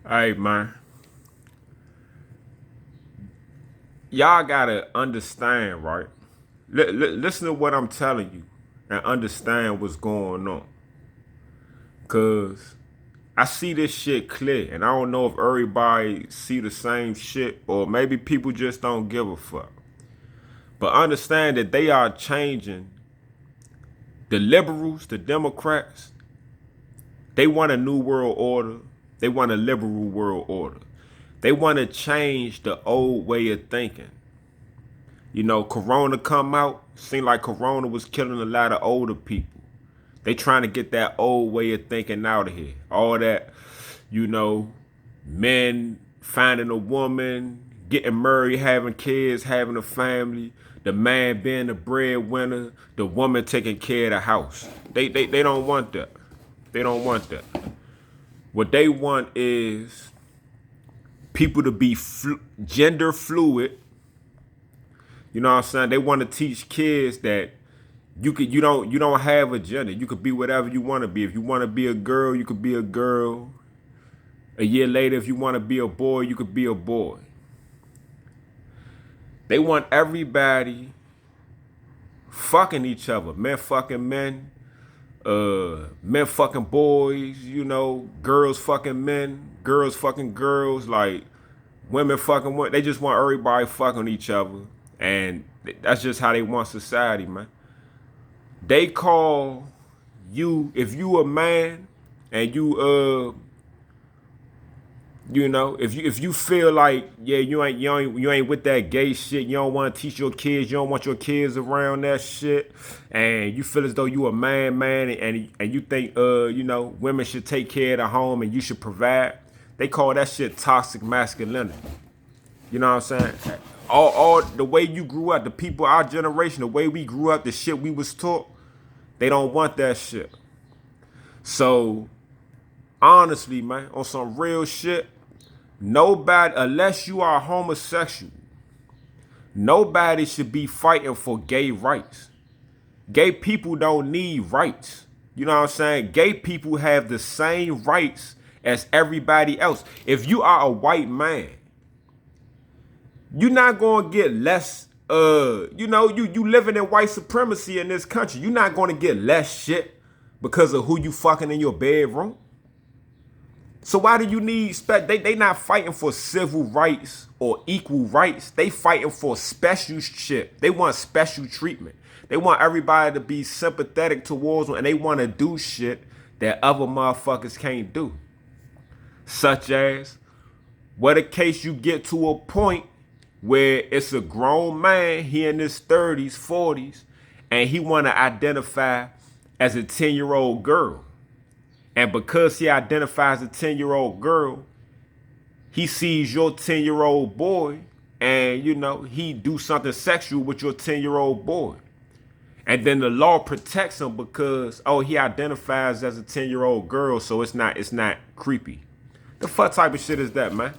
Hey man, y'all gotta understand, right? Listen to what I'm telling you and understand what's going on. Cause I see this shit clear, and I don't know if everybody see the same shit or maybe people just don't give a fuck. But understand that they are changing. The liberals, the Democrats, they want a new world order. They want a liberal world order. They want to change the old way of thinking. You know, Corona come out, seemed like Corona was killing a lot of older people. They trying to get that old way of thinking out of here. All that, you know, men finding a woman, getting married, having kids, having a family, the man being the breadwinner, the woman taking care of the house. They don't want that. They don't want that. What they want is people to be gender fluid. You know what I'm saying? They want to teach kids that you don't have a gender. You could be whatever you want to be. If you want to be a girl, you could be a girl. A year later, if you want to be a boy, you could be a boy. They want everybody fucking each other. Men fucking men, men fucking boys, you know, girls fucking men, girls fucking girls, like women fucking women. They just want everybody fucking each other. And that's just how they want society, man. They call you, if you a man and you know, if you feel like, yeah, you ain't with that gay shit, you don't want to teach your kids, you don't want your kids around that shit, and you feel as though you a man, and you think you know, women should take care of the home and you should provide. They call that shit toxic masculinity. You know what I'm saying? All the way you grew up, the people, our generation, the way we grew up, the shit we was taught, they don't want that shit. So honestly, man, on some real shit, nobody, unless you are homosexual, nobody should be fighting for gay rights. Gay people don't need rights. You know what I'm saying? Gay people have the same rights as everybody else. If you are a white man, you're not gonna get less. You know, you living in white supremacy in this country. You're not gonna get less shit because of who you fucking in your bedroom. So why do you need they not fighting for civil rights or equal rights. They fighting for special shit. They want special treatment. They want everybody to be sympathetic towards them, and they want to do shit that other motherfuckers can't do. Such as, what a case you get to a point where it's a grown man, he in his 30s, 40s, and he want to identify as a 10-year-old girl. And because he identifies a 10-year-old girl, he sees your 10-year-old boy and, you know, he do something sexual with your 10-year-old boy. And then the law protects him because, oh, he identifies as a 10-year-old girl, so it's not creepy. The fuck type of shit is that, man?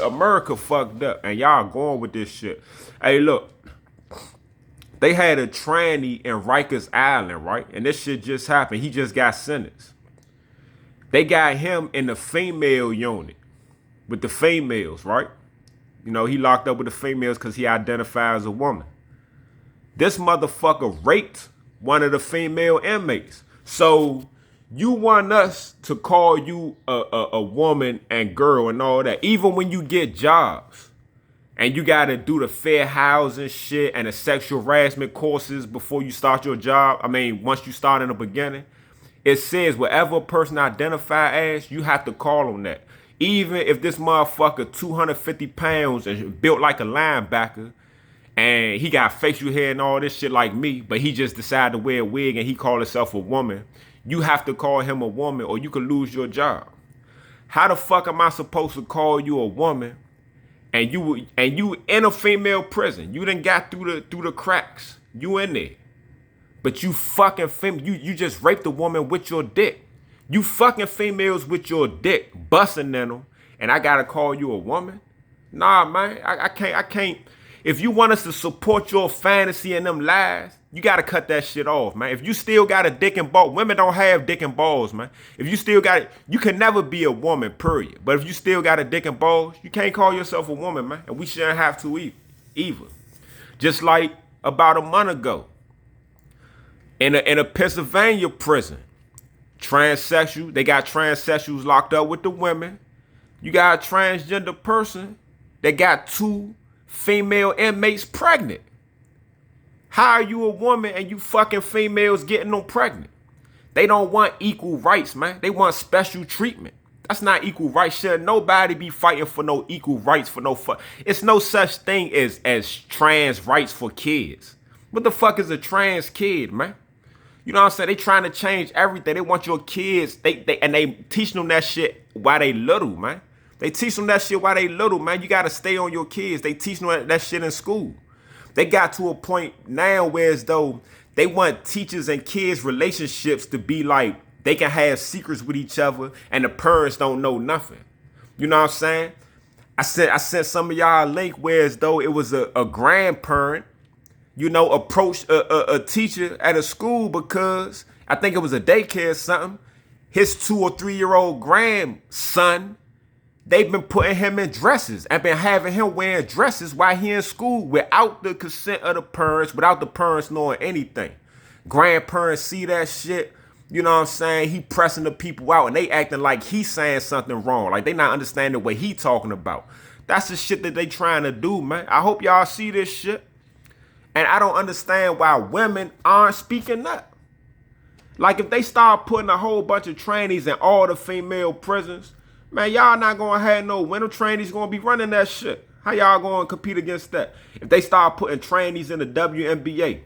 America fucked up, and y'all going with this shit. Hey, look, they had a tranny in Rikers Island, right? And this shit just happened. He just got sentenced. They got him in the female unit with the females, right? You know, he locked up with the females because he identifies as a woman. This motherfucker raped one of the female inmates. So you want us to call you a woman and girl and all that, even when you get jobs and you got to do the fair housing shit and the sexual harassment courses before you start your job. I mean, once you start in the beginning, it says whatever a person identify as, you have to call on that. Even if this motherfucker 250 pounds and built like a linebacker, and he got facial hair and all this shit like me, but he just decided to wear a wig and he called himself a woman, you have to call him a woman or you could lose your job. How the fuck am I supposed to call you a woman and you in a female prison? You done got through the cracks. You in there. But you fucking you just raped a woman with your dick. You fucking females with your dick, busting in them, and I gotta call you a woman? Nah, man, I can't. if you want us to support your fantasy and them lies, you got to cut that shit off, man. If you still got a dick and ball, women don't have dick and balls, man. If you still got it, you can never be a woman, period. But if you still got a dick and balls, you can't call yourself a woman, man. And we shouldn't have to either. Just like about a month ago, in a Pennsylvania prison, they got transsexuals locked up with the women. You got a transgender person that got 2 female inmates pregnant. How are you a woman and you fucking females getting them pregnant? They don't want equal rights, man. They want special treatment. That's not equal rights. Should nobody be fighting for no equal rights for no fuck? It's no such thing as trans rights for kids. What the fuck is a trans kid, man? You know what I'm saying? They trying to change everything. They want your kids. They teaching them that shit while they little, man. They teach them that shit while they little, man. You got to stay on your kids. They teach them that shit in school. They got to a point now where as though they want teachers and kids relationships to be like they can have secrets with each other and the parents don't know nothing. You know what I'm saying? I sent some of y'all a link where as though it was a grandparent, you know, approached a teacher at a school because I think it was a daycare or something. His 2 or 3 year old grandson, they've been putting him in dresses and been having him wearing dresses while he in school without the consent of the parents, without the parents knowing anything. Grandparents see that shit, you know what I'm saying? He pressing the people out and they acting like he's saying something wrong. Like they not understanding what he talking about. That's the shit that they trying to do, man. I hope y'all see this shit. And I don't understand why women aren't speaking up. Like if they start putting a whole bunch of trainees in all the female prisons, man, y'all not going to have no winter trainees going to be running that shit. How y'all going to compete against that? If they start putting trainees in the WNBA,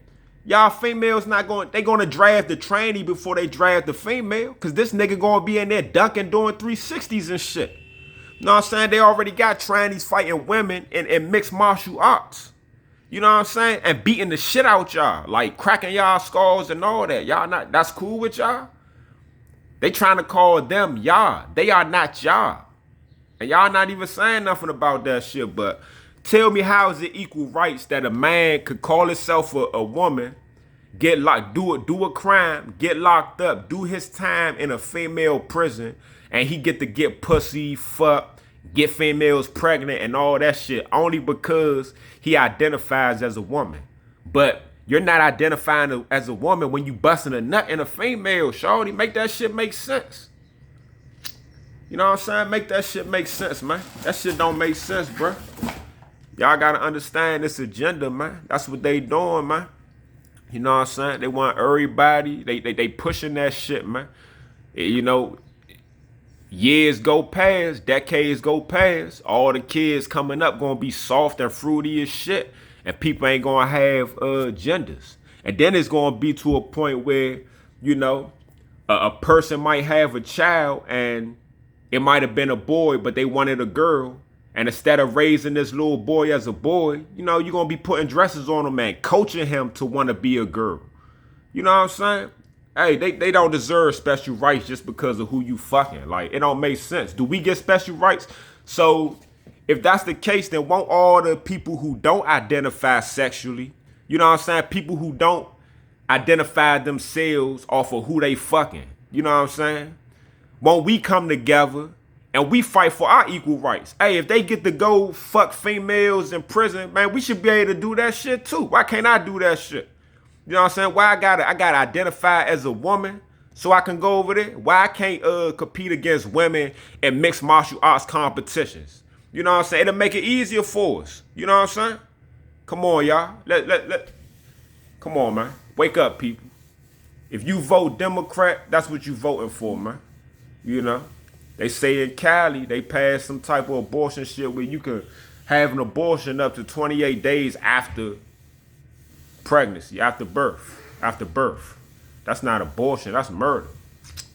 y'all females not going, they going to draft the trainee before they draft the female. Because this nigga going to be in there dunking, doing 360s and shit. You know what I'm saying? They already got trainees fighting women in mixed martial arts. You know what I'm saying? And beating the shit out y'all. Like cracking y'all skulls and all that. Y'all not, that's cool with y'all? They trying to call them y'all. They are not y'all. And y'all not even saying nothing about that shit. But tell me, how is it equal rights that a man could call himself a woman, get locked, do a crime, get locked up, do his time in a female prison, and he get to get pussy, fuck, get females pregnant and all that shit only because he identifies as a woman. But you're not identifying as a woman when you busting a nut in a female, shorty. Make that shit make sense. You know what I'm saying? Make that shit make sense, man. That shit don't make sense, bro. Y'all gotta understand this agenda, man. That's what they doing, man. You know what I'm saying? They want everybody. They pushing that shit, man. You know, years go past, decades go past. All the kids coming up gonna be soft and fruity as shit. And people ain't gonna have genders. And then it's gonna be to a point where, you know, a person might have a child and it might have been a boy, but they wanted a girl. And instead of raising this little boy as a boy, you know, you're gonna be putting dresses on him and coaching him to want to be a girl. You know what I'm saying? Hey, they don't deserve special rights just because of who you fucking. Like, it don't make sense. Do we get special rights? So if that's the case, then won't all the people who don't identify sexually, you know what I'm saying, people who don't identify themselves off of who they fucking, you know what I'm saying, won't we come together and we fight for our equal rights? Hey, if they get to go fuck females in prison, man, we should be able to do that shit too. Why can't I do that shit? You know what I'm saying? Why I gotta identify as a woman so I can go over there? Why I can't compete against women in mixed martial arts competitions? You know what I'm saying? It'll make it easier for us. You know what I'm saying? Come on, y'all. Come on, man. Wake up, people. If you vote Democrat, that's what you voting for, man. You know? They say in Cali, they passed some type of abortion shit where you can have an abortion up to 28 days after pregnancy, after birth. That's not abortion, that's murder.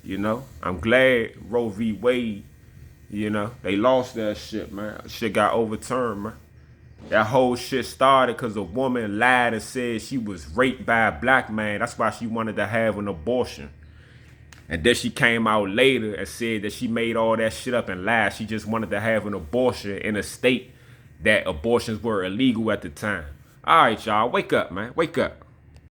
You know? I'm glad Roe v. Wade, you know, they lost that shit, man. Shit got overturned, man. That whole shit started because a woman lied and said she was raped by a black man. That's why she wanted to have an abortion. And then she came out later and said that she made all that shit up and lied. She just wanted to have an abortion in a state that abortions were illegal at the time. All right, y'all, wake up, man. Wake up.